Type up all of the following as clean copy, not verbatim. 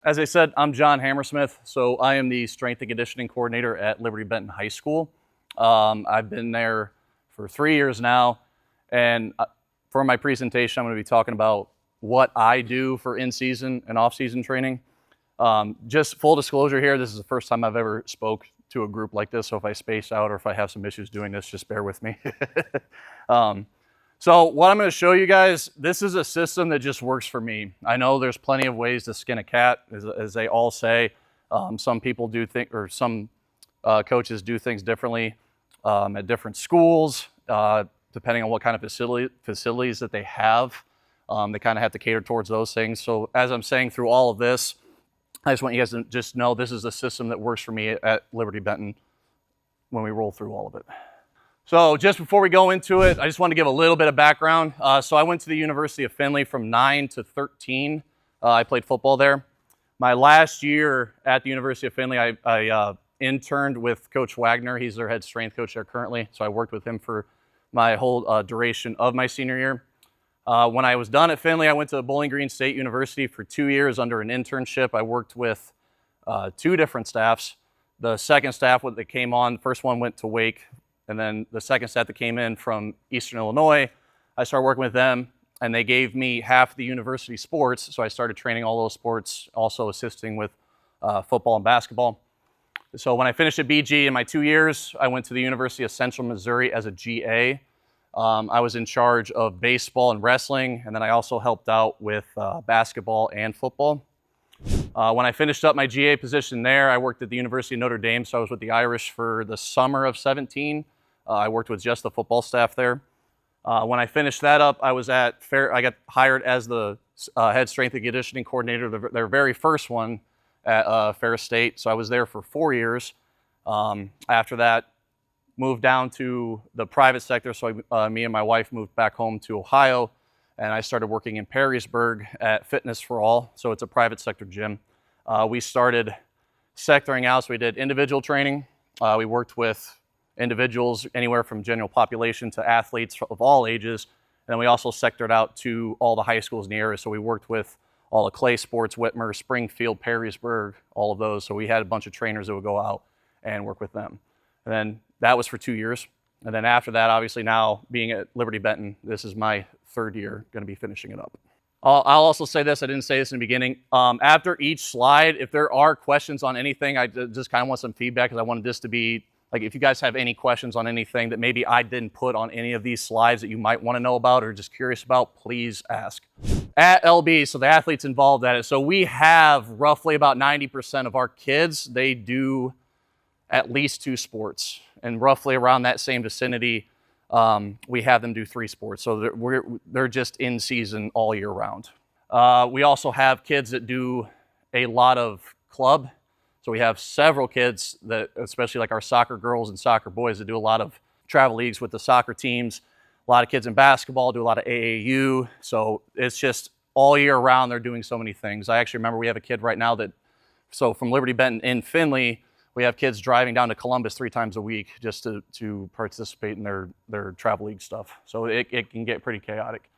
As I said, I'm John Hammersmith, so I am the strength and conditioning coordinator at Liberty-Benton High School. I've been there for 3 years now, and for my presentation, I'm going to be talking about what I do for in-season and off-season training. Just full disclosure here, this is the first time I've ever spoke to a group like this, so if I space out or if I have some issues doing this, just bear with me. So what I'm going to show you guys, this is a system that just works for me. I know there's plenty of ways to skin a cat, as they all say. Some people do think, or some coaches do things differently at different schools, depending on what kind of facilities that they have. They kind of have to cater towards those things. So as I'm saying through all of this, I just want you guys to just know this is the system that works for me at Liberty-Benton when we roll through all of it. So just before we go into it, I just want to give a little bit of background. So I went to the University of Findlay from 9 to 13. I played football there. My last year at the University of Findlay, I interned with Coach Wagner. He's their head strength coach there currently. So I worked with him for my whole duration of my senior year. When I was done at Findlay, I went to Bowling Green State University for 2 years under an internship. I worked with 2 different staffs. The second staff that came on, the first one went to Wake, and then the second staff that came in from Eastern Illinois, I started working with them, and they gave me half the university sports, so I started training all those sports, also assisting with football and basketball. So when I finished at BG in my 2 years, I went to the University of Central Missouri as a GA. I was in charge of baseball and wrestling, and then I also helped out with basketball and football. When I finished up my GA position there, I worked at the University of Notre Dame, so I was with the Irish for the summer of 17. I worked with just the football staff there. When I finished that up, I got hired as the head strength and conditioning coordinator, their very first one at Ferris State. So I was there for 4 years. After that, moved down to the private sector. So me and my wife moved back home to Ohio, and I started working in Perrysburg at Fitness for All. So it's a private sector gym. We started sectoring out, so we did individual training. We worked with individuals anywhere from general population to athletes of all ages. And then we also sectored out to all the high schools in the area. So we worked with all the clay sports, Whitmer, Springfield, Perrysburg, all of those. So we had a bunch of trainers that would go out and work with them. And then that was for 2 years. And then after that, obviously now being at Liberty-Benton, this is my 3rd year, going to be finishing it up. I'll also say this, I didn't say this in the beginning. After each slide, if there are questions on anything, I just kind of want some feedback because I wanted this to be, like, if you guys have any questions on anything that maybe I didn't put on any of these slides that you might want to know about or just curious about, please ask. At LB, so the athletes involved at it, so we have roughly about 90% of our kids, they do at least 2 sports. And roughly around that same vicinity, we have them do 3 sports. So they're just in season all year round. We also have kids that do a lot of club. So we have several kids that, especially like our soccer girls and soccer boys, that do a lot of travel leagues with the soccer teams. A lot of kids in basketball do a lot of AAU. So it's just all year round, they're doing so many things. I actually remember we have a kid right now so from Liberty-Benton in Findlay, we have kids driving down to Columbus 3 times a week just to participate in their travel league stuff. So it can get pretty chaotic.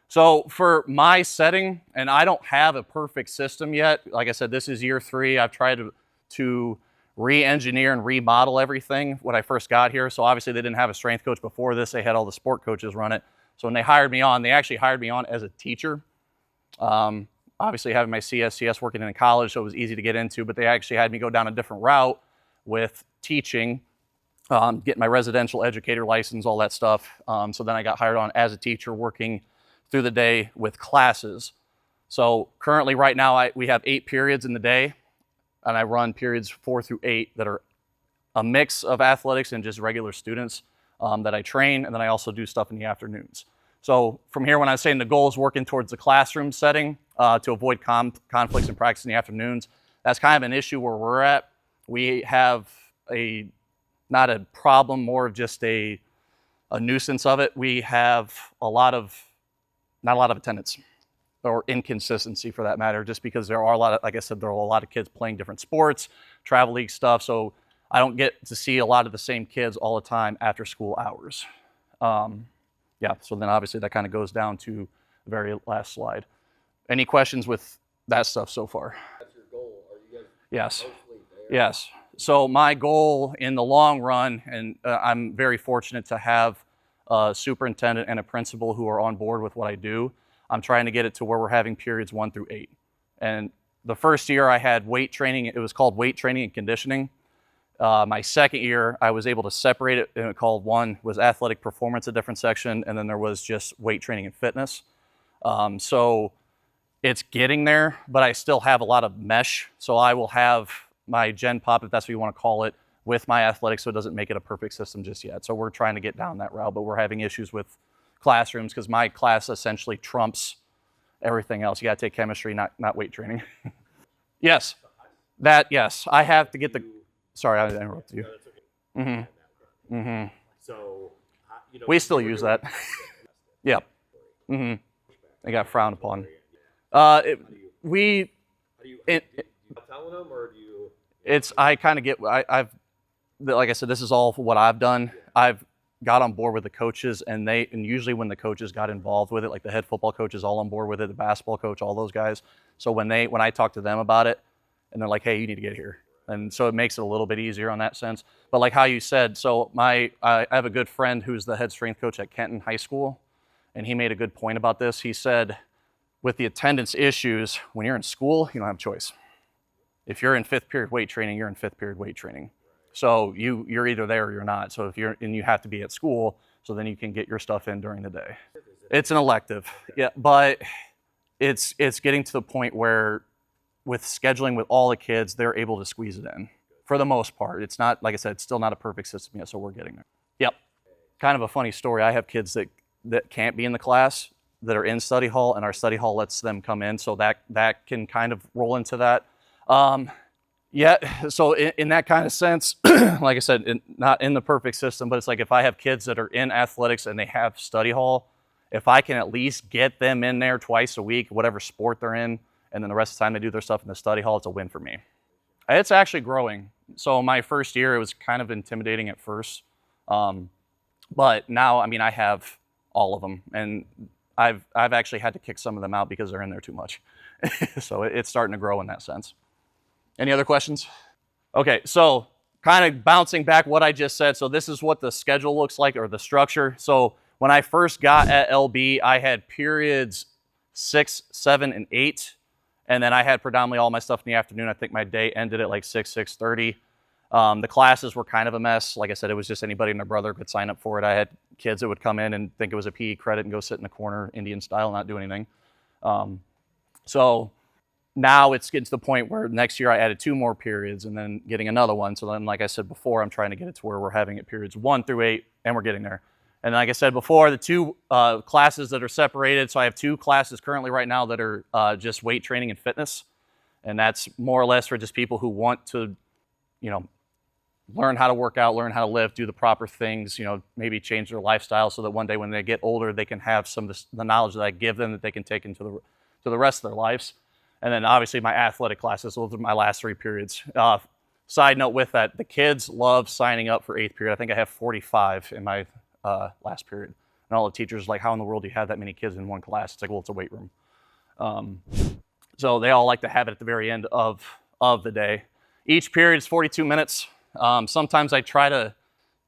So for my setting, and I don't have a perfect system yet. Like I said, this is year 3. I've tried to re-engineer and remodel everything when I first got here. So obviously they didn't have a strength coach before this. They had all the sport coaches run it. So when they hired me on, they actually hired me on as a teacher. Obviously having my CSCS working in college, so it was easy to get into, but they actually had me go down a different route with teaching, getting my residential educator license, all that stuff. So then I got hired on as a teacher working through the day with classes. So currently right now we have 8 periods in the day, and I run periods 4 through 8 that are a mix of athletics and just regular students that I train, and then I also do stuff in the afternoons. So from here, when I was saying the goal is working towards the classroom setting to avoid conflicts and practice in the afternoons, that's kind of an issue where we're at. We have not a problem, more of just a nuisance of it. We have not a lot of attendance or inconsistency for that matter, just because there are a lot of, like I said, there are a lot of kids playing different sports, travel league stuff. So I don't get to see a lot of the same kids all the time after school hours. Yeah, so then obviously that kind of goes down to the very last slide. Any questions with that stuff so far? Yes. Yes. So my goal in the long run, and I'm very fortunate to have a superintendent and a principal who are on board with what I do. I'm trying to get it to where we're having periods 1 through 8. And the first year I had weight training. It was called weight training and conditioning. My second year, I was able to separate it, and it called one was athletic performance, a different section, and then there was just weight training and fitness. So it's getting there, but I still have a lot of mesh. So I will have my Gen Pop, if that's what you want to call it, with my athletics, so it doesn't make it a perfect system just yet. So we're trying to get down that route, but we're having issues with classrooms because my class essentially trumps everything else. You got to take chemistry, not weight training. Yes, yes. I have to get the. Sorry, I interrupted you. No, that's okay. Mm-hmm. So, we still use that. Yeah. Mm-hmm. They got frowned upon. Telling them, or do you? It's I kind of get. I've like I said, this is all what I've done. I've got on board with the coaches, and usually when the coaches got involved with it, like the head football coach is all on board with it, the basketball coach, all those guys. So when I talk to them about it, and they're like, hey, you need to get here. And so it makes it a little bit easier on that sense. But like how you said, so I have a good friend who's the head strength coach at Kenton High School, and he made a good point about this. He said, with the attendance issues, when you're in school, you don't have a choice. If you're in 5th period weight training, you're in 5th period weight training. So you're either there or you're not. So if you have to be at school, so then you can get your stuff in during the day. It's an elective, yeah, but it's getting to the point where with scheduling with all the kids, they're able to squeeze it in for the most part. It's not, like I said, it's still not a perfect system yet, so we're getting there. Yep. Kind of a funny story. I have kids that can't be in the class that are in study hall, and our study hall lets them come in, so that can kind of roll into that. Yeah, so in that kind of sense, like I said, not in the perfect system, but it's like if I have kids that are in athletics and they have study hall, if I can at least get them in there twice a week, whatever sport they're in, and then the rest of the time they do their stuff in the study hall, it's a win for me. It's actually growing. So my first year, it was kind of intimidating at first. But now, I mean, I have all of them. And I've actually had to kick some of them out because they're in there too much. So it's starting to grow in that sense. Any other questions? Okay, so kind of bouncing back what I just said. So this is what the schedule looks like, or the structure. So when I first got at LB, I had periods 6, 7, and 8. And then I had predominantly all my stuff in the afternoon. I think my day ended at like 6:30. The classes were kind of a mess. Like I said, it was just anybody and their brother could sign up for it. I had kids that would come in and think it was a PE credit and go sit in the corner, Indian style, not do anything. So now it's getting to the point where next year I added 2 more periods and then getting another one. So then, like I said before, I'm trying to get it to where we're having it periods 1 through 8, and we're getting there. And like I said before, the 2 classes that are separated, so I have 2 classes currently right now that are just weight training and fitness. And that's more or less for just people who want to, learn how to work out, learn how to live, do the proper things, maybe change their lifestyle so that one day when they get older, they can have some of the knowledge that I give them that they can take into the rest of their lives. And then obviously my athletic classes, those are my last 3 periods. Side note with that, the kids love signing up for 8th period. I think I have 45 in my last period. And all the teachers are like, how in the world do you have that many kids in one class? It's like, well, it's a weight room. So they all like to have it at the very end of the day. Each period is 42 minutes. Sometimes I try to,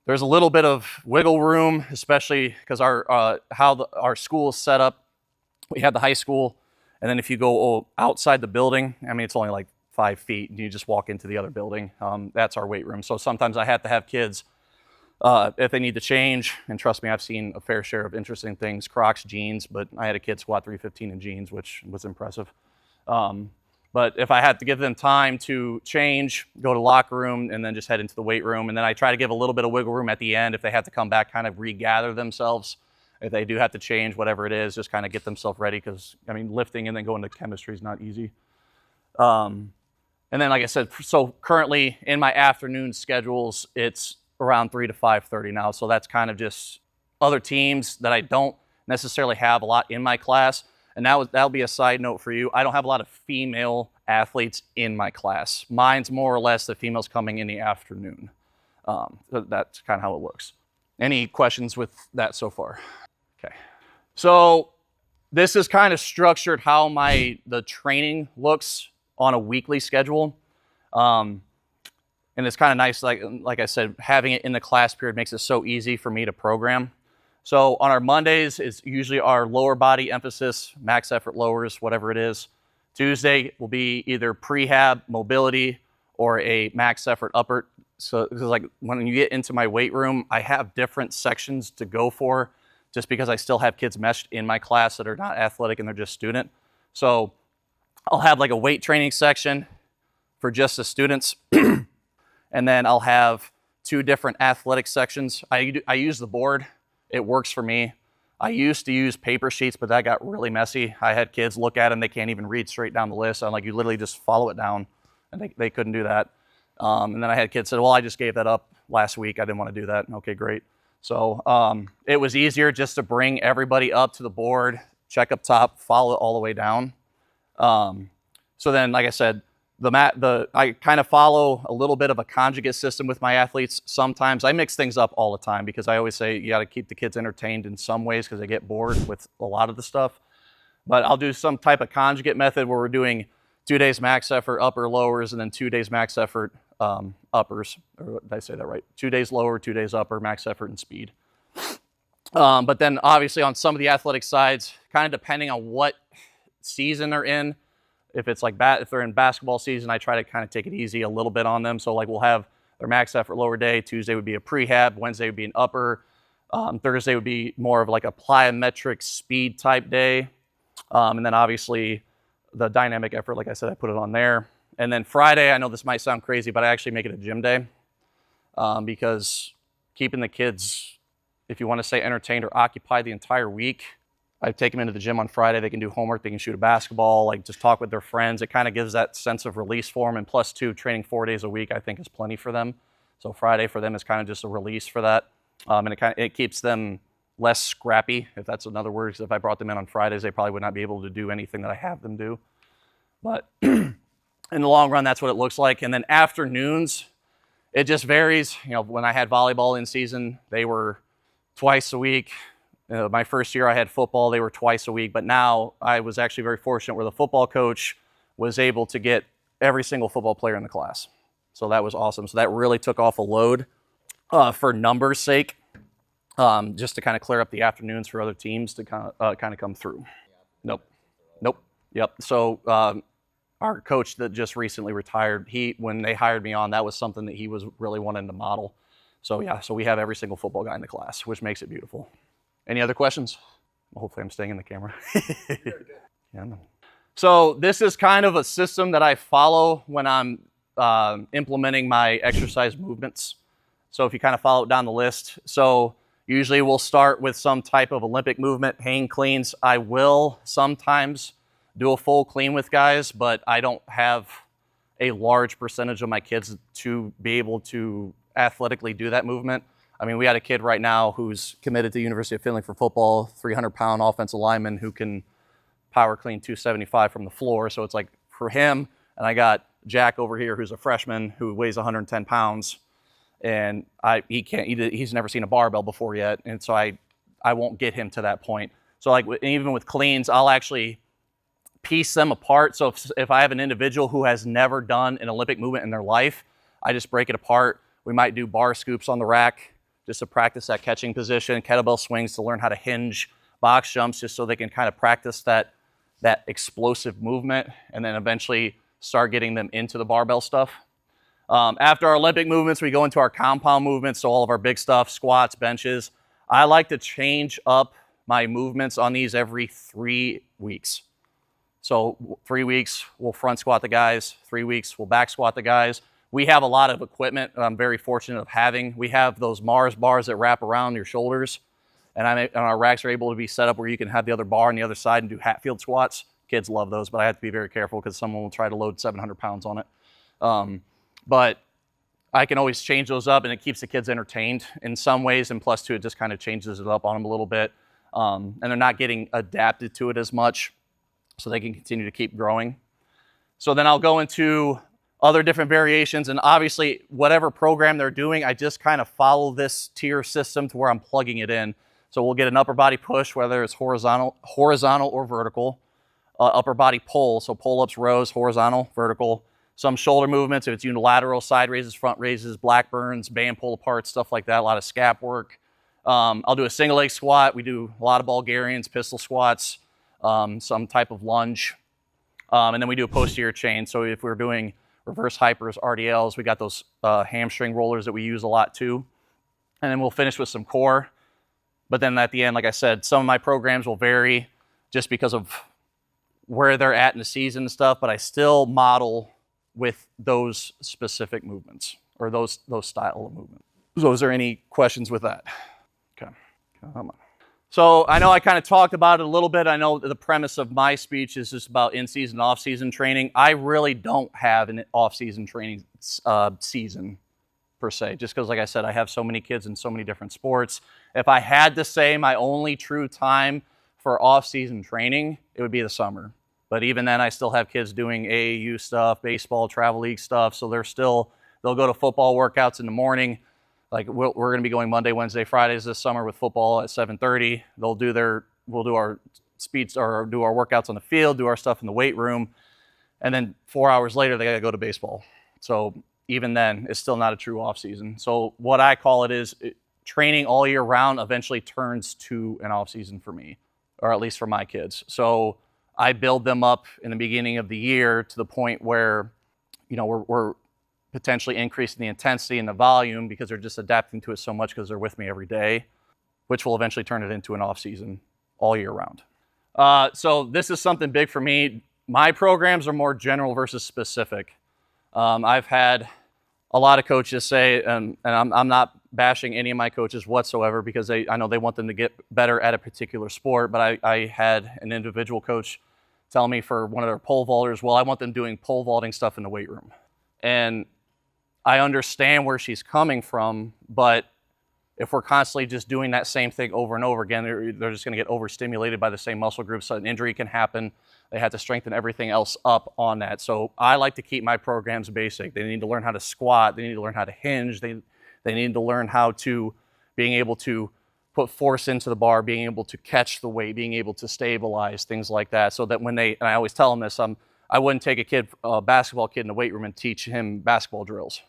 there's a little bit of wiggle room, especially because our school is set up. We have the high school, and then if you go outside the building, I mean, it's only like 5 feet, and you just walk into the other building. That's our weight room. So sometimes I have to have kids, if they need to change, and trust me, I've seen a fair share of interesting things, Crocs, jeans, but I had a kid squat 315 in jeans, which was impressive. But if I had to give them time to change, go to locker room, and then just head into the weight room, and then I try to give a little bit of wiggle room at the end if they have to come back, kind of regather themselves. If they do have to change, whatever it is, just kind of get themselves ready because, I mean, lifting and then going to chemistry is not easy. And then, like I said, so currently in my afternoon schedules, it's around 3 to 5:30 now. So that's kind of just other teams that I don't necessarily have a lot in my class. And that'll be a side note for you. I don't have a lot of female athletes in my class. Mine's more or less the females coming in the afternoon. So that's kind of how it looks. Any questions with that so far? Okay. So this is kind of structured how the training looks on a weekly schedule. And it's kind of nice, like I said, having it in the class period makes it so easy for me to program. So on our Mondays is usually our lower body emphasis, max effort lowers, whatever it is. Tuesday will be either prehab, mobility, or a max effort upper. So like when you get into my weight room, I have different sections to go for just because I still have kids meshed in my class that are not athletic and they're just student. So I'll have like a weight training section for just the students. And then I'll have 2 different athletic sections. I use the board. It works for me. I used to use paper sheets, but that got really messy. I had kids look at them. They can't even read straight down the list. I'm like, you literally just follow it down. And they couldn't do that. And then I had kids say, well, I just gave that up last week. I didn't want to do that. Okay, great. So it was easier just to bring everybody up to the board, check up top, follow it all the way down. So then, like I said, I kind of follow a little bit of a conjugate system with my athletes. Sometimes I mix things up all the time because I always say you got to keep the kids entertained in some ways because they get bored with a lot of the stuff. But I'll do some type of conjugate method where we're doing 2 days max effort, upper lowers, and then 2 days max effort, uppers. Or did I say that right? 2 days lower, 2 days upper, max effort, and speed. But then obviously on some of the athletic sides, kind of depending on what season they're in, if it's like if they're in basketball season, I try to kind of take it easy a little bit on them. So like we'll have their max effort lower day. Tuesday would be a prehab. Wednesday would be an upper. Thursday would be more of like a plyometric speed type day. And then obviously the dynamic effort, like I said, I put it on there. And then Friday, I know this might sound crazy, but I actually make it a gym day because keeping the kids, if you want to say entertained or occupied the entire week, I take them into the gym on Friday. They can do homework. They can shoot a basketball, like just talk with their friends. It kind of gives that sense of release for them. And plus 2, training 4 days a week, I think is plenty for them. So Friday for them is kind of just a release for that. And it keeps them less scrappy, if that's another word. Because if I brought them in on Fridays, they probably would not be able to do anything that I have them do. But in the long run, that's what it looks like. And then afternoons, it just varies. You know, when I had volleyball in season, they were twice a week. My first year I had football, they were twice a week, but now I was actually very fortunate where the football coach was able to get every single football player in the class. So that was awesome. So that really took off a load for numbers' sake, just to kind of clear up the afternoons for other teams to kind of come through. Nope. Yep. So our coach that just recently retired, when they hired me on, that was something that he was really wanting to model. So yeah, so we have every single football guy in the class, which makes it beautiful. Any other questions? Well, hopefully I'm staying in the camera. Yeah. So this is kind of a system that I follow when I'm implementing my exercise movements. So if you kind of follow it down the list. So usually we'll start with some type of Olympic movement, hang cleans. I will sometimes do a full clean with guys, but I don't have a large percentage of my kids to be able to athletically do that movement. I mean, we had a kid right now who's committed to the University of Findlay for football, 300-pound offensive lineman who can power clean 275 from the floor. So it's like for him, and I got Jack over here who's a freshman who weighs 110 pounds, and he's never seen a barbell before yet, and so I won't get him to that point. So like even with cleans, I'll actually piece them apart. So if I have an individual who has never done an Olympic movement in their life, I just break it apart. We might do bar scoops on the rack, just to practice that catching position, kettlebell swings to learn how to hinge, box jumps, just so they can kind of practice that explosive movement, and then eventually start getting them into the barbell stuff. After our Olympic movements, we go into our compound movements, so all of our big stuff, squats, benches. I like to change up my movements on these every 3 weeks. So 3 weeks, we'll front squat the guys. 3 weeks, we'll back squat the guys. We have a lot of equipment I'm very fortunate of having. We have those Mars bars that wrap around your shoulders, and our racks are able to be set up where you can have the other bar on the other side and do Hatfield squats. Kids love those, but I have to be very careful because someone will try to load 700 pounds on it. But I can always change those up, and it keeps the kids entertained in some ways, and plus, too, it just kind of changes it up on them a little bit. And they're not getting adapted to it as much, so they can continue to keep growing. So then I'll go into other different variations, and obviously whatever program they're doing, I just kind of follow this tier system to where I'm plugging it in. So we'll get an upper body push, whether it's horizontal or vertical, upper body pull, so pull-ups, rows, horizontal, vertical, some shoulder movements, if it's unilateral, side raises, front raises, black burns, band pull apart, stuff like that, a lot of scap work. I'll do a single leg squat. We do a lot of Bulgarians, pistol squats, some type of lunge. And then we do a posterior chain. So if we're doing reverse hypers, RDLs, we got those hamstring rollers that we use a lot too. And then we'll finish with some core. But then at the end, like I said, some of my programs will vary just because of where they're at in the season and stuff, but I still model with those specific movements or those style of movement. So is there any questions with that? Okay, come on. So I know I kind of talked about it a little bit. I know the premise of my speech is just about in-season, off-season training. I really don't have an off-season training season per se, just because, like I said, I have so many kids in so many different sports. If I had to say my only true time for off-season training, it would be the summer. But even then, I still have kids doing AAU stuff, baseball, travel league stuff. So they'll go to football workouts in the morning. Like we're going to be going Monday, Wednesday, Fridays this summer with football at 7:30. We'll do our speeds or do our workouts on the field, do our stuff in the weight room. And then 4 hours later, they got to go to baseball. So even then, it's still not a true off season. So what I call it is training all year round eventually turns to an off season for me, or at least for my kids. So I build them up in the beginning of the year to the point where, we're potentially increasing the intensity and the volume because they're just adapting to it so much because they're with me every day, which will eventually turn it into an off season all year round. So this is something big for me. My programs are more general versus specific. I've had a lot of coaches say, and I'm not bashing any of my coaches whatsoever because I know they want them to get better at a particular sport, but I had an individual coach tell me for one of their pole vaulters, well, I want them doing pole vaulting stuff in the weight room. And I understand where she's coming from, but if we're constantly just doing that same thing over and over again, they're just going to get overstimulated by the same muscle groups. So an injury can happen. They have to strengthen everything else up on that. So I like to keep my programs basic. They need to learn how to squat. They need to learn how to hinge. They need to learn how to being able to put force into the bar, being able to catch the weight, being able to stabilize, things like that. So that and I always tell them this, I wouldn't take a basketball kid in the weight room and teach him basketball drills.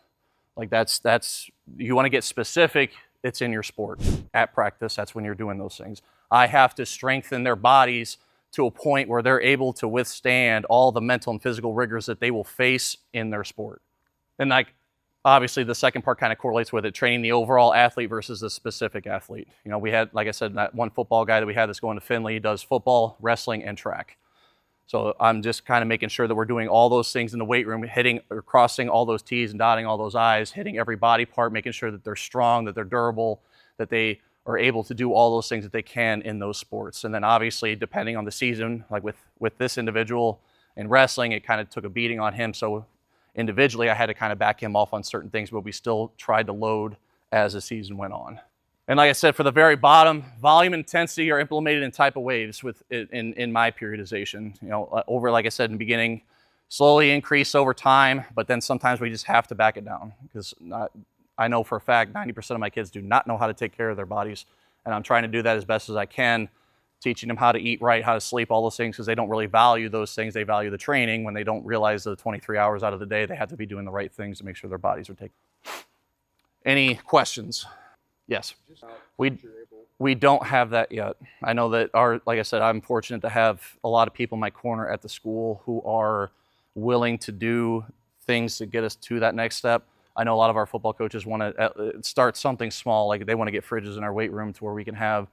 Like that's you want to get specific, it's in your sport. At practice, that's when you're doing those things. I have to strengthen their bodies to a point where they're able to withstand all the mental and physical rigors that they will face in their sport. And obviously the second part kind of correlates with it, training the overall athlete versus the specific athlete. We had, like I said, that one football guy that we had that's going to Findlay, he does football, wrestling, and track. So I'm just kind of making sure that we're doing all those things in the weight room, hitting or crossing all those T's and dotting all those I's, hitting every body part, making sure that they're strong, that they're durable, that they are able to do all those things that they can in those sports. And then obviously, depending on the season, like with this individual in wrestling, it kind of took a beating on him. So individually, I had to kind of back him off on certain things, but we still tried to load as the season went on. And like I said, for the very bottom, volume and intensity are implemented in type of waves in my periodization. Over, like I said in the beginning, slowly increase over time, but then sometimes we just have to back it down because I know for a fact 90% of my kids do not know how to take care of their bodies, and I'm trying to do that as best as I can, teaching them how to eat right, how to sleep, all those things, because they don't really value those things. They value the training when they don't realize the 23 hours out of the day they have to be doing the right things to make sure their bodies are taken. Any questions? Yes. We don't have that yet. I know that like I said, I'm fortunate to have a lot of people in my corner at the school who are willing to do things to get us to that next step. I know a lot of our football coaches want to start something small, like they want to get fridges in our weight room to where we can have,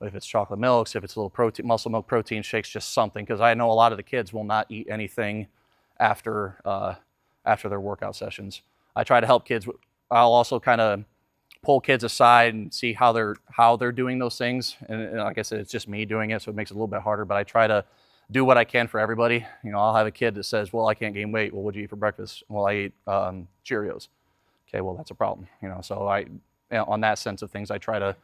if it's chocolate milks, if it's a little protein, muscle milk protein shakes, just something. Because I know a lot of the kids will not eat anything after their workout sessions. I try to help kids. I'll also kind of pull kids aside and see how they're doing those things. And like I said, it's just me doing it, so it makes it a little bit harder. But I try to do what I can for everybody. I'll have a kid that says, "Well, I can't gain weight." Well, what'd you eat for breakfast? Well, I ate Cheerios. Okay, well, that's a problem. So on that sense of things, I try to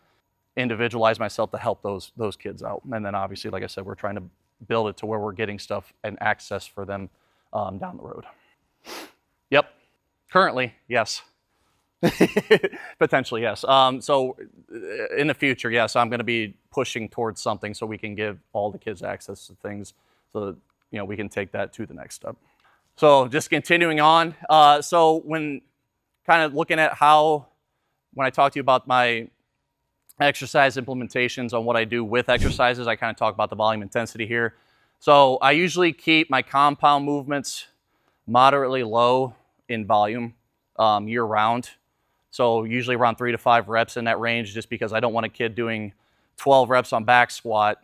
individualize myself to help those kids out. And then obviously, like I said, we're trying to build it to where we're getting stuff and access for them down the road. Yep. Currently, yes. Potentially, yes. So in the future, yes, I'm going to be pushing towards something so we can give all the kids access to things so that we can take that to the next step. So just continuing on. So when kind of looking at when I talk to you about my exercise implementations on what I do with exercises, I kind of talk about the volume intensity here. So I usually keep my compound movements moderately low in volume year round. So usually around 3 to 5 reps in that range, just because I don't want a kid doing 12 reps on back squat,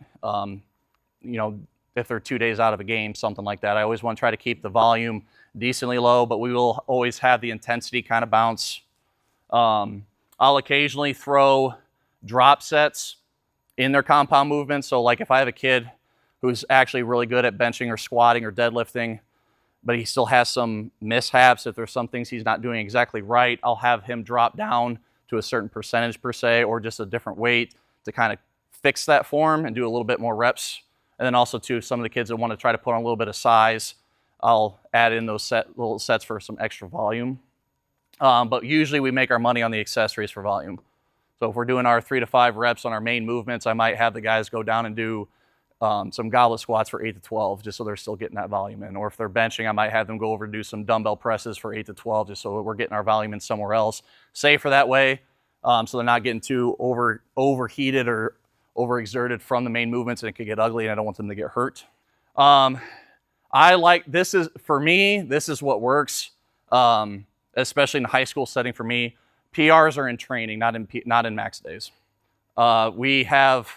if they're 2 days out of a game, something like that. I always want to try to keep the volume decently low, but we will always have the intensity kind of bounce. I'll occasionally throw drop sets in their compound movements. So like if I have a kid who's actually really good at benching or squatting or deadlifting, but he still has some mishaps, if there's some things he's not doing exactly right, I'll have him drop down to a certain percentage per se, or just a different weight to kind of fix that form and do a little bit more reps. And then also too, some of the kids that want to try to put on a little bit of size, I'll add in those little sets for some extra volume. But usually we make our money on the accessories for volume. So if we're doing our 3 to 5 reps on our main movements, I might have the guys go down and do some goblet squats for 8 to 12, just so they're still getting that volume in. Or if they're benching, I might have them go over and do some dumbbell presses for 8 to 12, just so we're getting our volume in somewhere else. Safer that way, so they're not getting too overheated or overexerted from the main movements, and it could get ugly, and I don't want them to get hurt. For me, this is what works, especially in the high school setting for me. PRs are in training, not in max days. We have,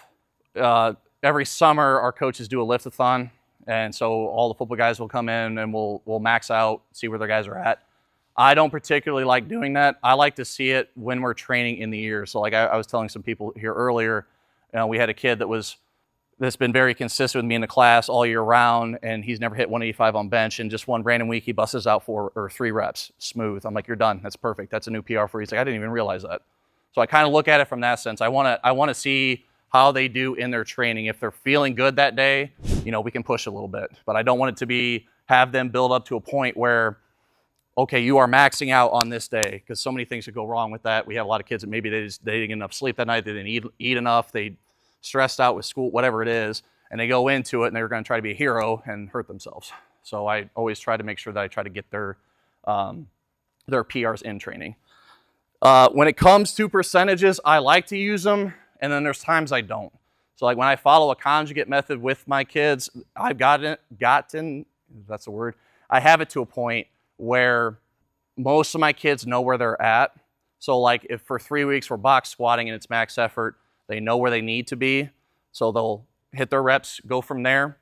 every summer, our coaches do a lift-a-thon, and so all the football guys will come in and we'll max out, see where their guys are at. I don't particularly like doing that. I like to see it when we're training in the year. So like I was telling some people here earlier, we had a kid that's been very consistent with me in the class all year round, and he's never hit 185 on bench, and just one random week he busts out 4 or 3 reps, smooth. I'm like, you're done, that's perfect, that's a new PR for you. He's like, I didn't even realize that. So I kind of look at it from that sense. I want to see how they do in their training. If they're feeling good that day, we can push a little bit, but I don't want it to have them build up to a point where, okay, you are maxing out on this day, because so many things could go wrong with that. We have a lot of kids that maybe they didn't get enough sleep that night, they didn't eat enough, they stressed out with school, whatever it is, and they go into it and they're going to try to be a hero and hurt themselves. So I always try to make sure that I try to get their PRs in training. When it comes to percentages, I like to use them, and then there's times I don't. So like when I follow a conjugate method with my kids, I've gotten, that's a word, I have it to a point where most of my kids know where they're at. So like if for 3 weeks we're box squatting and it's max effort, they know where they need to be, so they'll hit their reps, go from there.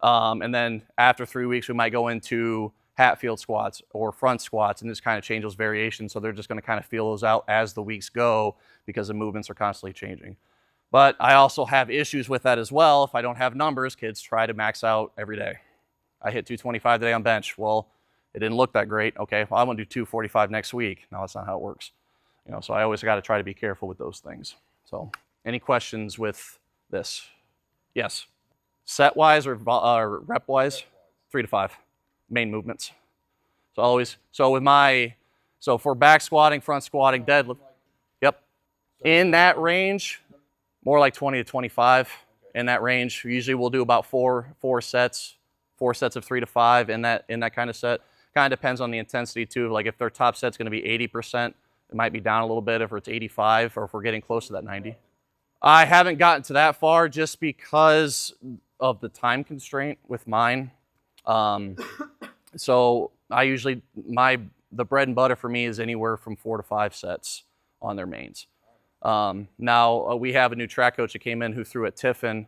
And then after 3 weeks, we might go into Hatfield squats or front squats and just kind of change those variations. So they're just going to kind of feel those out as the weeks go, because the movements are constantly changing. But I also have issues with that as well. If I don't have numbers, kids try to max out every day. I hit 225 today on bench. Well, it didn't look that great. Okay, well, I'm going to do 245 next week. No, that's not how it works. So I always got to try to be careful with those things. So any questions with this? Yes. Set-wise or rep-wise? 3 to 5 main movements. So for back squatting, front squatting, deadlift, yep. In that range, more like 20 to 25 in that range. Usually we'll do about four sets of 3 to 5 in that kind of set. Kind of depends on the intensity too. Like if their top set's going to be 80%, it might be down a little bit if it's 85, or if we're getting close to that 90. I haven't gotten to that far just because of the time constraint with mine. So I usually, the bread and butter for me is anywhere from 4 to 5 sets on their mains. Now we have a new track coach that came in who threw at Tiffin,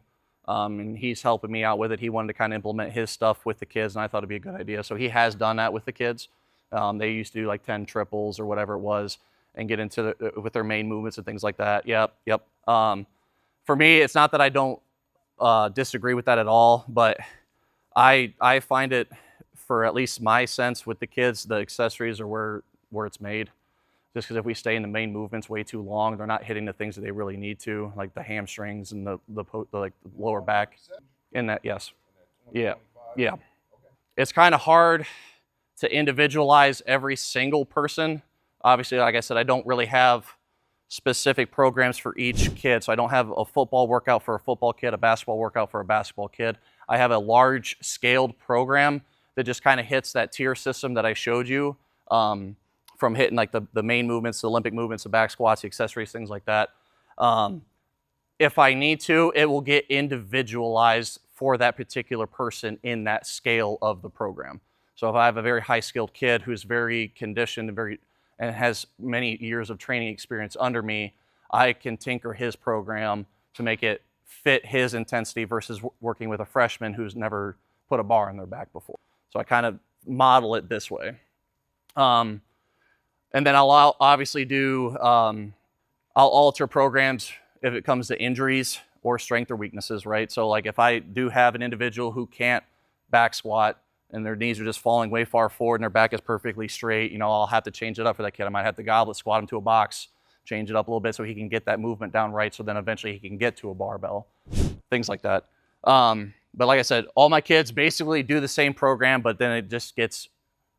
and he's helping me out with it. He wanted to kind of implement his stuff with the kids, and I thought it'd be a good idea. So he has done that with the kids. They used to do like 10 triples or whatever it was, and get into with their main movements and things like that. Yep. For me, it's not that I don't disagree with that at all, but I find it, for at least my sense with the kids, the accessories are where it's made. Just because if we stay in the main movements way too long, they're not hitting the things that they really need to, like the hamstrings and the lower back. In that, yes. Yeah. It's kind of hard to individualize every single person. Obviously, like I said, I don't really have specific programs for each kid. So I don't have a football workout for a football kid, a basketball workout for a basketball kid. I have a large scaled program that just kind of hits that tier system that I showed you, from hitting like the main movements, the Olympic movements, the back squats, the accessories, things like that. If I need to, it will get individualized for that particular person in that scale of the program. So if I have a very high skilled kid who's very conditioned and has many years of training experience under me, I can tinker his program to make it fit his intensity versus working with a freshman who's never put a bar on their back before. So I kind of model it this way. And then I'll obviously do, I'll alter programs if it comes to injuries or strength or weaknesses, right? So like if I do have an individual who can't back squat and their knees are just falling way far forward and their back is perfectly straight, I'll have to change it up for that kid. I might have to goblet squat him to a box, change it up a little bit so he can get that movement down right, so then eventually he can get to a barbell, things like that. But like I said, all my kids basically do the same program, but then it just gets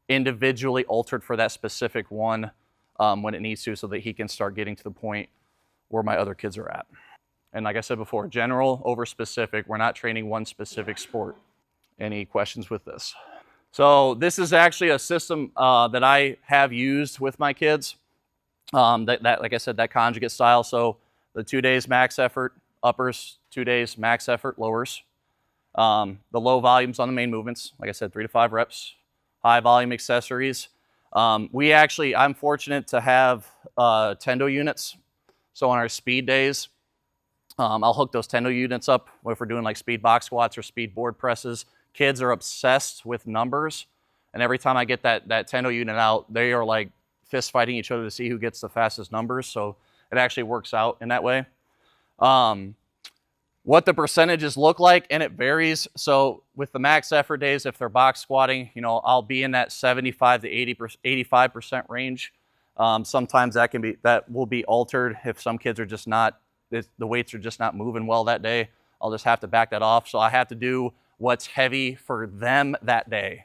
individually altered for that specific one when it needs to, so that he can start getting to the point where my other kids are at. And like I said before, general over specific. We're not training one specific sport. Any questions with this? So this is actually a system that I have used with my kids. That like I said, that conjugate style. So the 2 days max effort uppers, 2 days max effort lowers. The low volumes on the main movements, like I said, 3 to 5 reps. High volume accessories. I'm fortunate to have Tendo units. So on our speed days, I'll hook those Tendo units up if we're doing like speed box squats or speed board presses. Kids are obsessed with numbers, and every time I get that Tendo unit out, they are like fist fighting each other to see who gets the fastest numbers. So it actually works out in that way. What the percentages look like, and it varies. So with the max effort days, if they're box squatting, I'll be in that 75 to 85% range. Sometimes that will be altered if some kids are just not, the weights are just not moving well that day. I'll just have to back that off. So I have to do what's heavy for them that day.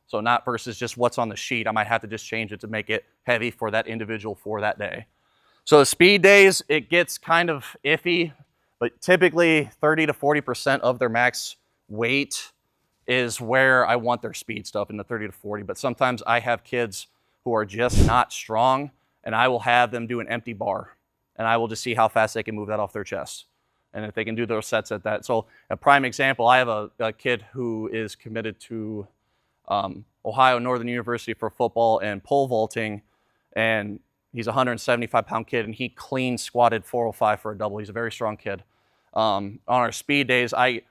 So not versus just what's on the sheet. I might have to just change it to make it heavy for that individual for that day. So the speed days, it gets kind of iffy, but typically 30 to 40% of their max weight is where I want their speed stuff, in the 30 to 40. But sometimes I have kids who are just not strong, and I will have them do an empty bar, and I will just see how fast they can move that off their chest, and if they can do those sets at that. So a prime example, I have a kid who is committed to Ohio Northern University for football and pole vaulting, and he's a 175-pound kid, and he clean squatted 405 for a double. He's a very strong kid. On our speed days, I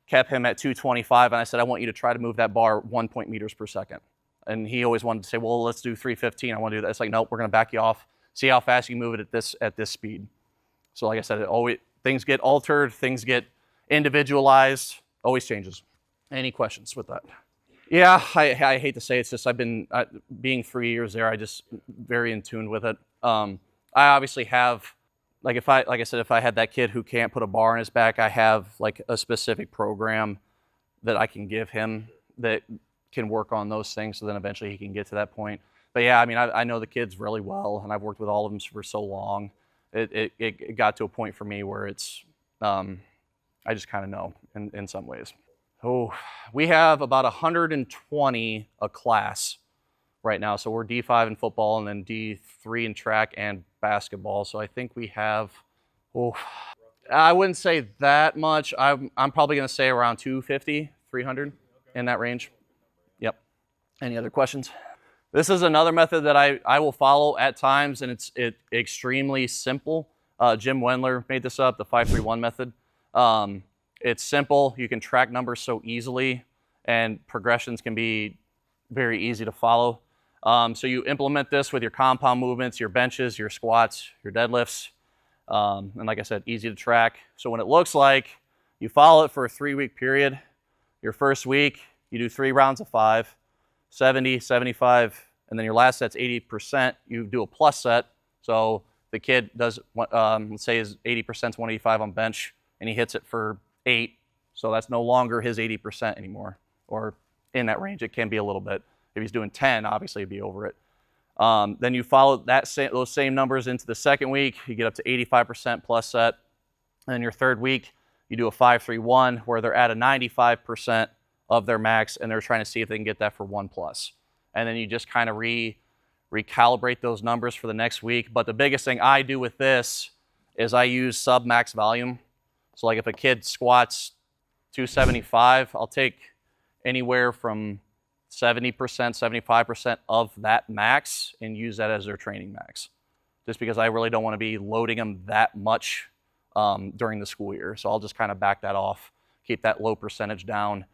kept him at 225, and I said, I want you to try to move that bar 1 meters per second. And he always wanted to say, well, let's do 315. I want to do that. It's like, nope, we're going to back you off. See how fast you can move it at this speed. So like I said, things get altered, things get individualized, always changes. Any questions with that? Yeah, I hate to say it, it's just I've been, being 3 years there, I just very in tune with it. I obviously have, like I said, if I had that kid who can't put a bar on his back, I have like a specific program that I can give him that can work on those things, so then eventually he can get to that point. But yeah, I mean, I know the kids really well, and I've worked with all of them for so long. It got to a point for me where it's, I just kind of know in some ways. Oh, we have about 120 a class right now. So we're D5 in football and then D3 in track and basketball. So I think we have, I wouldn't say that much. I'm probably going to say around 250, 300 in that range. Yep. Any other questions? This is another method that I will follow at times, and it's extremely simple. Jim Wendler made this up, the 5-3-1 method. It's simple. You can track numbers so easily, and progressions can be very easy to follow. So you implement this with your compound movements, your benches, your squats, your deadlifts. And like I said, easy to track. So when it looks like you follow it for a 3-week period, your first week, you do 3 rounds of 5, 70, 75, and then your last set's 80%. You do a plus set. So the kid does, let's say his 80% is 185 on bench, and he hits it for 8. So that's no longer his 80% anymore, or in that range. It can be a little bit. If he's doing 10, obviously he'd be over it. Then you follow those same numbers into the second week. You get up to 85% plus set. And then your third week, you do a 5-3-1 where they're at a 95% of their max, and they're trying to see if they can get that for 1+. And then you just kind of recalibrate those numbers for the next week. But the biggest thing I do with this is I use sub-max volume. So like if a kid squats 275, I'll take anywhere from 70%, 75% of that max and use that as their training max. Just because I really don't want to be loading them that much during the school year. So I'll just kind of back that off, keep that low percentage down,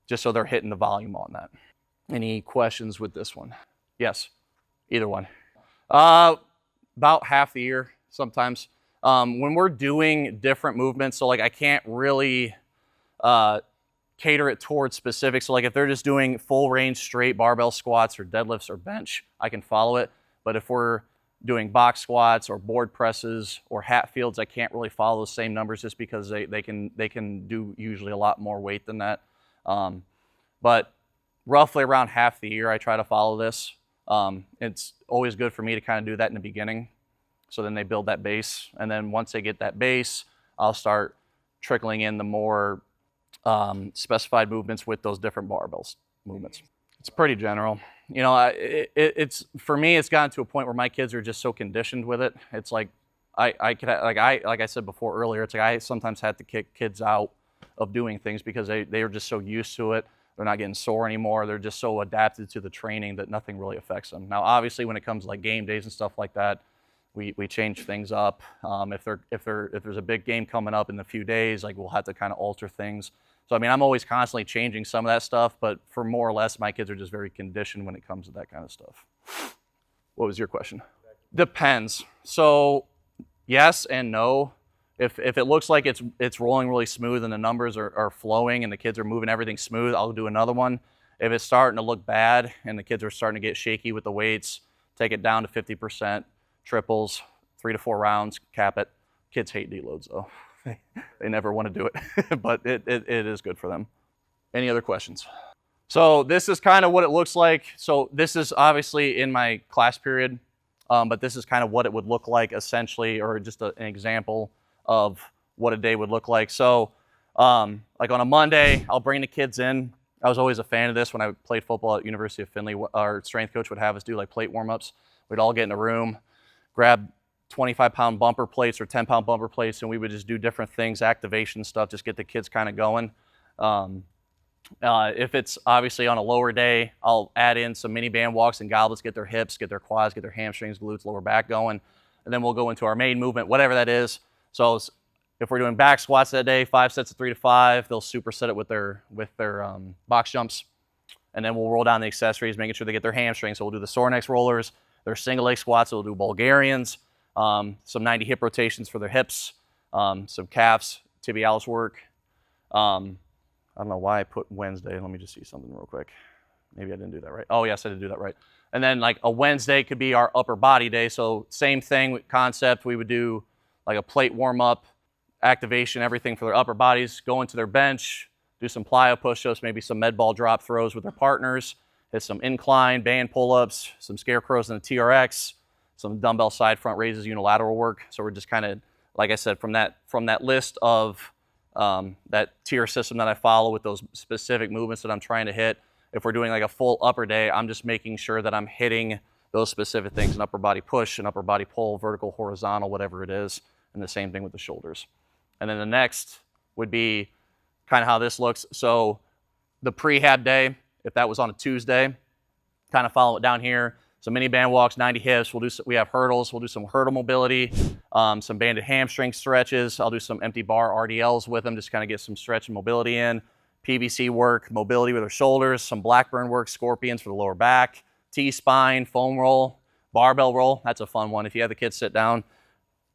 just so they're hitting the volume on that. Any questions with this one? Yes, either one. About half the year sometimes. When we're doing different movements, so like I can't really cater it towards specifics. So like if they're just doing full range straight barbell squats or deadlifts or bench, I can follow it. But if we're doing box squats or board presses or hat fields, I can't really follow those same numbers just because they can do usually a lot more weight than that. But roughly around half the year I try to follow this. It's always good for me to kind of do that in the beginning. So then they build that base. And then once they get that base, I'll start trickling in the more specified movements with those different barbells movements. It's pretty general. You know, it's for me, it's gotten to a point where my kids are just so conditioned with it. It's like like I said before earlier, it's like I sometimes had to kick kids out of doing things because they are just so used to it. They're not getting sore anymore. They're just so adapted to the training that nothing really affects them. Now, obviously, when it comes to like game days and stuff like that, we change things up. If there's a big game coming up in a few days, like we'll have to kind of alter things. So I mean, I'm always constantly changing some of that stuff, but for more or less, my kids are just very conditioned when it comes to that kind of stuff. What was your question? Depends. So yes and no. If it looks like it's rolling really smooth and the numbers are flowing and the kids are moving everything smooth, I'll do another one. If it's starting to look bad and the kids are starting to get shaky with the weights, take it down to 50%, triples, 3 to 4 rounds, cap it. Kids hate deloads though. They never want to do it, but it is good for them. Any other questions? So this is kind of what it looks like. So this is obviously in my class period, but this is kind of what it would look like essentially, or just an example of what a day would look like. So like on a Monday, I'll bring the kids in. I was always a fan of this when I played football at University of Findlay. Our strength coach would have us do like plate warm-ups. We'd all get in a room, grab 25-pound bumper plates or 10-pound bumper plates, and we would just do different things, activation stuff, just get the kids kind of going. If it's obviously on a lower day, I'll add in some mini band walks and goblets, get their hips, get their quads, get their hamstrings, glutes, lower back going, and then we'll go into our main movement, whatever that is. So if we're doing back squats that day, 5 sets of 3 to 5, they'll superset it with their box jumps, and then we'll roll down the accessories, making sure they get their hamstrings. So we'll do the sore necks rollers, their single leg squats, so we'll do Bulgarians, some 90 hip rotations for their hips, some calves, tibialis work. I don't know why I put Wednesday. Let me just see something real quick. Maybe I didn't do that right. Oh, yes, I did do that right. And then like a Wednesday could be our upper body day. So same thing concept. We would do like a plate warm-up, activation, everything for their upper bodies, go into their bench, do some plyo push-ups, maybe some med ball drop throws with their partners, hit some incline, band pull-ups, some scarecrows and a TRX, some dumbbell side front raises, unilateral work. So we're just kind of, like I said, from that list of that tier system that I follow with those specific movements that I'm trying to hit. If we're doing like a full upper day, I'm just making sure that I'm hitting those specific things, an upper body push, an upper body pull, vertical, horizontal, whatever it is, and the same thing with the shoulders. And then the next would be kind of how this looks. So the prehab day, if that was on a Tuesday, kind of follow it down here. Some mini band walks, 90 hips. We have hurdles. We'll do some hurdle mobility, some banded hamstring stretches. I'll do some empty bar RDLs with them, just kind of get some stretch and mobility in. PVC work, mobility with their shoulders, some Blackburn work, scorpions for the lower back, T-spine, foam roll, barbell roll. That's a fun one. If you have the kids sit down,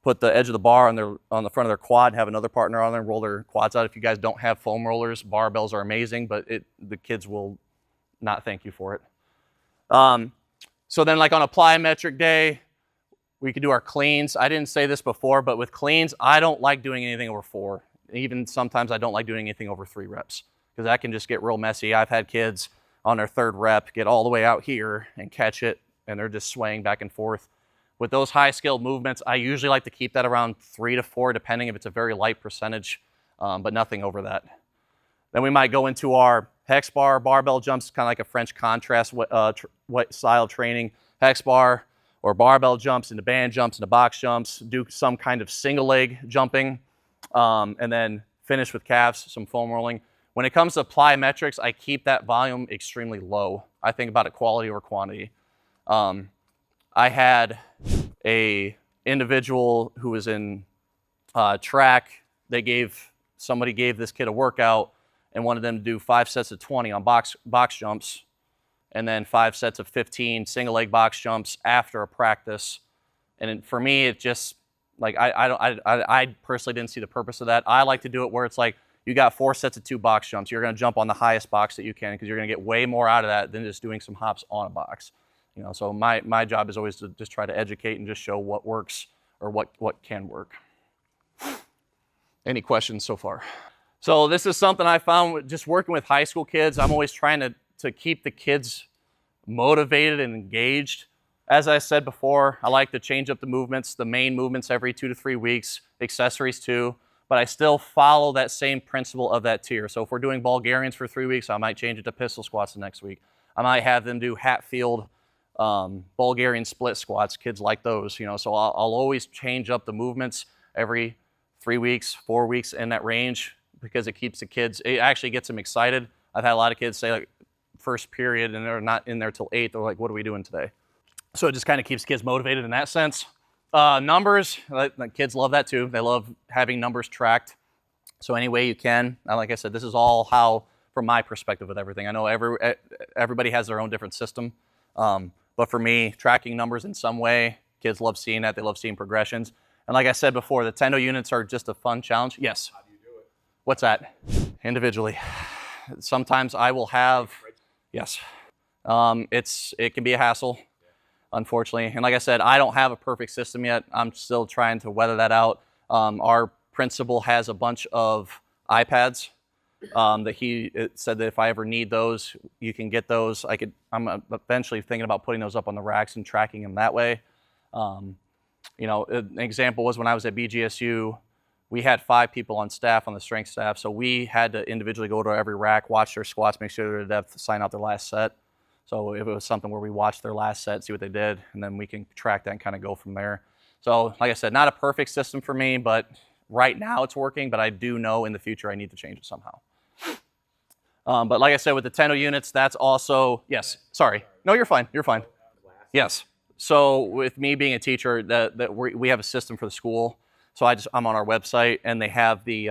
put the edge of the bar on the front of their quad, have another partner on there, roll their quads out. If you guys don't have foam rollers, barbells are amazing, but the kids will not thank you for it. So then like on a plyometric day, we could do our cleans. I didn't say this before, but with cleans, I don't like doing anything over 4. Even sometimes I don't like doing anything over 3 reps because that can just get real messy. I've had kids on their 3rd rep get all the way out here and catch it, and they're just swaying back and forth. With those high-skilled movements, I usually like to keep that around 3 to 4, depending if it's a very light percentage, but nothing over that. Then we might go into our hex bar, barbell jumps, kind of like a French contrast style training. Hex bar or barbell jumps into band jumps into box jumps, do some kind of single leg jumping, and then finish with calves, some foam rolling. When it comes to plyometrics, I keep that volume extremely low. I think about it quality over quantity. I had a individual who was in track. Somebody gave this kid a workout and wanted them to do 5 sets of 20 on box jumps, and then 5 sets of 15 single leg box jumps after a practice. And for me, it just like I personally didn't see the purpose of that. I like to do it where it's like you got 4 sets of 2 box jumps. You're going to jump on the highest box that you can because you're going to get way more out of that than just doing some hops on a box. You know, so my job is always to just try to educate and just show what works or what can work. Any questions so far? So this is something I found just working with high school kids. I'm always trying to keep the kids motivated and engaged. As I said before, I like to change up the movements, the main movements every 2 to 3 weeks, accessories too, but I still follow that same principle of that tier. So if we're doing Bulgarians for 3 weeks, I might change it to pistol squats the next week. I might have them do Hatfield Bulgarian split squats. Kids like those, you know, so I'll always change up the movements every 3 weeks, 4 weeks in that range because it keeps the kids, it actually gets them excited. I've had a lot of kids say like first period and they're not in there till 8. They're like, what are we doing today? So it just kind of keeps kids motivated in that sense. Numbers, like kids love that too. They love having numbers tracked. So any way you can, like I said, this is all how, from my perspective with everything. I know everybody has their own different system. But for me, tracking numbers in some way, kids love seeing that. They love seeing progressions. And like I said before, the Tendo units are just a fun challenge. Yes. How do you do it? What's that? Individually. Sometimes I will have, yes. It can be a hassle, unfortunately. And like I said, I don't have a perfect system yet. I'm still trying to weather that out. Our principal has a bunch of iPads that he said that if I ever need those, you can get those. I'm eventually thinking about putting those up on the racks and tracking them that way. You know, an example was when I was at BGSU, we had 5 people on staff, on the strength staff, so we had to individually go to every rack, watch their squats, make sure they're depth, sign out their last set. So if it was something where we watched their last set, see what they did, and then we can track that and kind of go from there. So like I said, not a perfect system for me, but right now it's working, but I do know in the future I need to change it somehow. But like I said, with the Tendo units, that's also, yes, sorry. No, you're fine, you're fine. Yes. So with me being a teacher, we have a system for the school. So I'm on our website and they have the,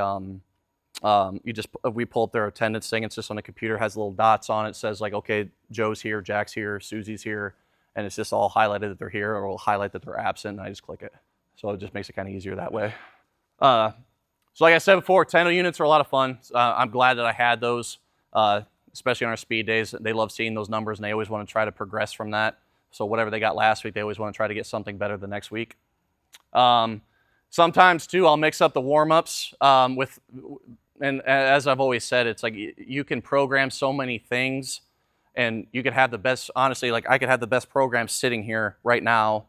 we pull up their attendance thing. It's just on the computer, has little dots on it. It says like, okay, Joe's here, Jack's here, Susie's here. And it's just all highlighted that they're here, or it'll highlight that they're absent, and I just click it. So it just makes it kind of easier that way. So like I said before, Tendo units are a lot of fun. I'm glad that I had those, especially on our speed days. They love seeing those numbers and they always want to try to progress from that. So whatever they got last week, they always want to try to get something better the next week. Sometimes too, I'll mix up the warm-ups and as I've always said, it's like you can program so many things and you could have the best, honestly, like I could have the best program sitting here right now,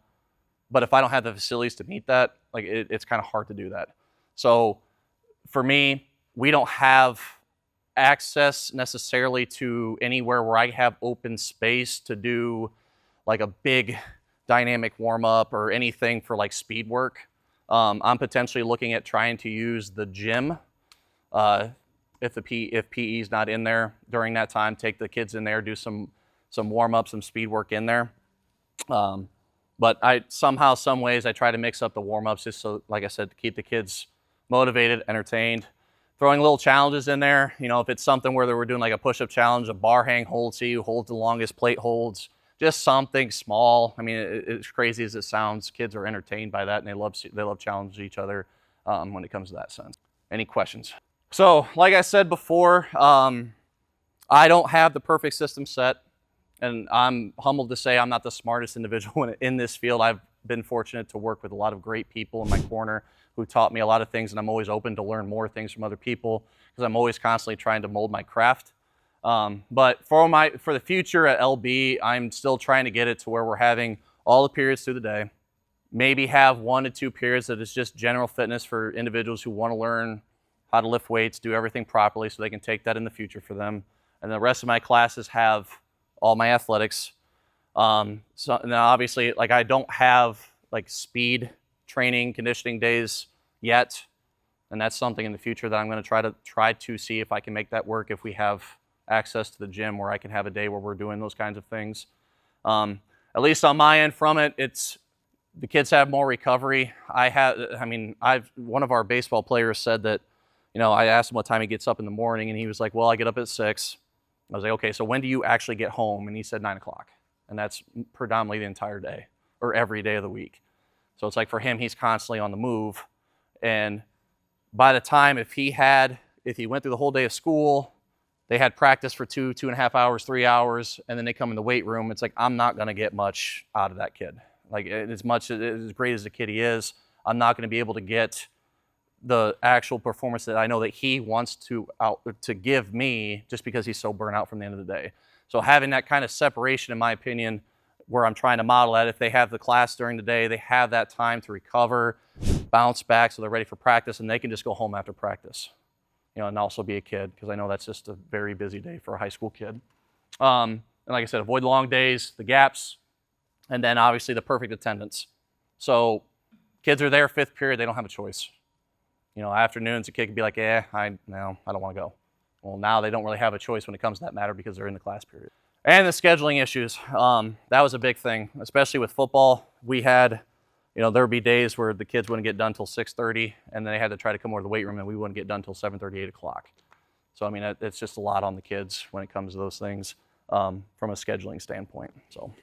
but if I don't have the facilities to meet that, like it's kind of hard to do that. So for me, we don't have access necessarily to anywhere where I have open space to do like a big dynamic warm-up or anything for like speed work. I'm potentially looking at trying to use the gym. If PE is not in there during that time, take the kids in there, do some warm-up, some speed work in there. But somehow, some ways, I try to mix up the warm-ups just so, like I said, to keep the kids motivated, entertained. Throwing little challenges in there. You know, if it's something where we're doing like a push-up challenge, a bar hang hold, see who holds the longest plate holds, just something small. I mean, as crazy as it sounds, kids are entertained by that, and they love challenging each other when it comes to that sense. Any questions? So, like I said before, I don't have the perfect system set, and I'm humbled to say I'm not the smartest individual in this field. I've been fortunate to work with a lot of great people in my corner who taught me a lot of things, and I'm always open to learn more things from other people because I'm always constantly trying to mold my craft. But for the future at LB, I'm still trying to get it to where we're having all the periods through the day, maybe have 1 to 2 periods that is just general fitness for individuals who want to learn how to lift weights, do everything properly so they can take that in the future for them. And the rest of my classes have all my athletics. So now obviously, like, I don't have like speed training, conditioning days yet. And that's something in the future that I'm going to try to see if I can make that work if we have access to the gym where I can have a day where we're doing those kinds of things. At least on my end from it, it's the kids have more recovery. One of our baseball players said that, I asked him what time he gets up in the morning, and he was like, well, I get up at 6. I was like, okay, so when do you actually get home? And he said 9 o'clock. And that's predominantly the entire day or every day of the week. So it's like for him, he's constantly on the move. And by the time, if he went through the whole day of school, they had practice for 2.5 hours, 3 hours, and then they come in the weight room, it's like, I'm not going to get much out of that kid. Like, as great as the kid he is, I'm not going to be able to get the actual performance that I know that he wants to give me just because he's so burnt out from the end of the day. So having that kind of separation, in my opinion, where I'm trying to model that, if they have the class during the day, they have that time to recover, bounce back so they're ready for practice, and they can just go home after practice, and also be a kid, because I know that's just a very busy day for a high school kid. And like I said, avoid long days, the gaps, and then obviously the perfect attendance. So kids are there 5th period, they don't have a choice. Afternoons, a kid could be like, I don't want to go. Well, now they don't really have a choice when it comes to that matter because they're in the class period. And the scheduling issues, that was a big thing, especially with football. We had, there would be days where the kids wouldn't get done till 6:30, and then they had to try to come over to the weight room, and we wouldn't get done till 7:30, 8 o'clock. So, it's just a lot on the kids when it comes to those things from a scheduling standpoint. So,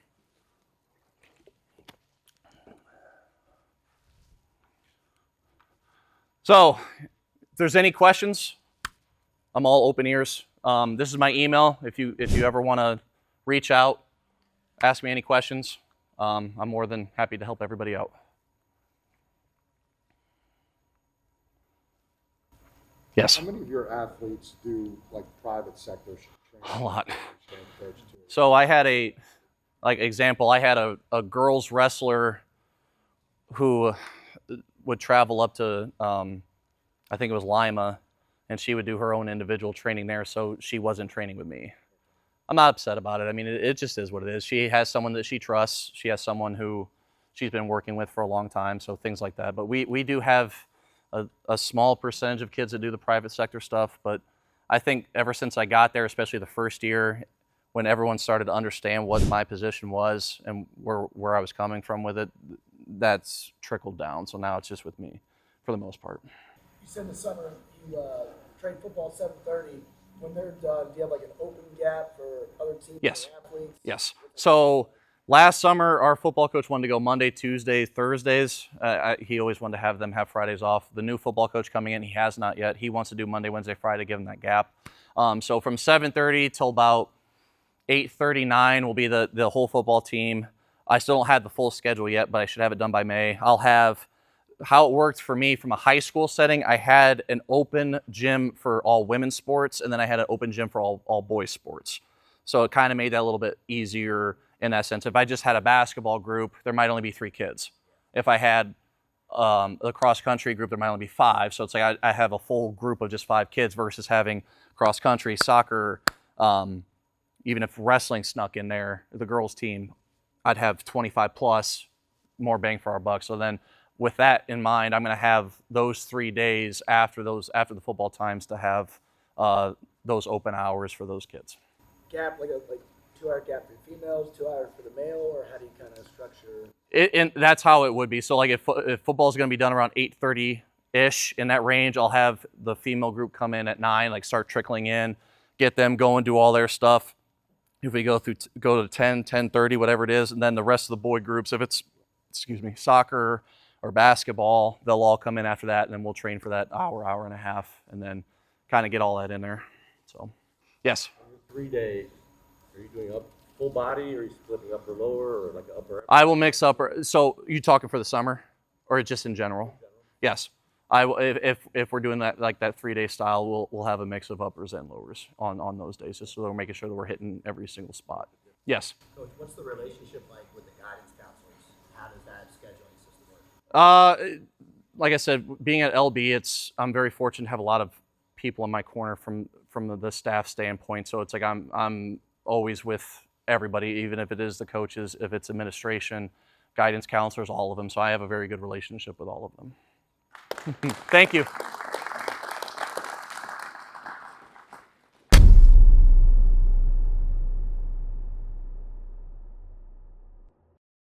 if there's any questions, I'm all open ears. This is my email. If you ever want to reach out, ask me any questions. I'm more than happy to help everybody out. Yes. How many of your athletes do like private sector training? A lot. So I had I had a girls wrestler who would travel up to, I think it was Lima, and she would do her own individual training there, so she wasn't training with me. I'm not upset about it. It just is what it is. She has someone that she trusts. She has someone who she's been working with for a long time, so things like that. But we do have a small percentage of kids that do the private sector stuff, but I think ever since I got there, especially the first year, when everyone started to understand what my position was and where I was coming from with it, that's trickled down. So now it's just with me for the most part. You said in the summer you train football 7:30. When they're done, do you have like an open gap for other teams? Yes. Or athletes? Yes. So last summer, our football coach wanted to go Monday, Tuesday, Thursdays. He always wanted to have them have Fridays off. The new football coach coming in, he has not yet. He wants to do Monday, Wednesday, Friday, give them that gap. So from 7:30 till about 8:39 will be the whole football team. I still don't have the full schedule yet, but I should have it done by May. I'll have how it worked for me from a high school setting. I had an open gym for all women's sports, and then I had an open gym for all boys sports. So it kind of made that a little bit easier in that sense. If I just had a basketball group, there might only be 3 kids. If I had the cross country group, there might only be 5. So it's like I have a full group of just 5 kids versus having cross country, soccer, even if wrestling snuck in there, the girls team, I'd have 25 plus, more bang for our buck. So then with that in mind, I'm going to have those 3 days after the football times to have those open hours for those kids. Gap, like 2-hour gap for females, 2 hours for the male, or how do you kind of structure? And that's how it would be. So like if football is going to be done around 8:30-ish in that range, I'll have the female group come in at 9, like start trickling in, get them going, do all their stuff. If we go to 10, 10:30, whatever it is, and then the rest of the boy groups, if it's, soccer or basketball, they'll all come in after that, and then we'll train for that hour and a half, and then kind of get all that in there. So, yes. 3 days, are you doing full body, or are you splitting upper lower, or like upper? I will mix upper. So you talking for the summer, or just in general? Yes. If we're doing that like that 3-day style, we'll have a mix of uppers and lowers on those days, just so we're making sure that we're hitting every single spot. Yes. Coach, what's the relationship like with the guidance counselors? How does that scheduling system work? Like I said, being at LB, I'm very fortunate to have a lot of people in my corner from the staff standpoint. So it's like I'm always with everybody, even if it is the coaches, if it's administration, guidance counselors, all of them. So I have a very good relationship with all of them. Thank you.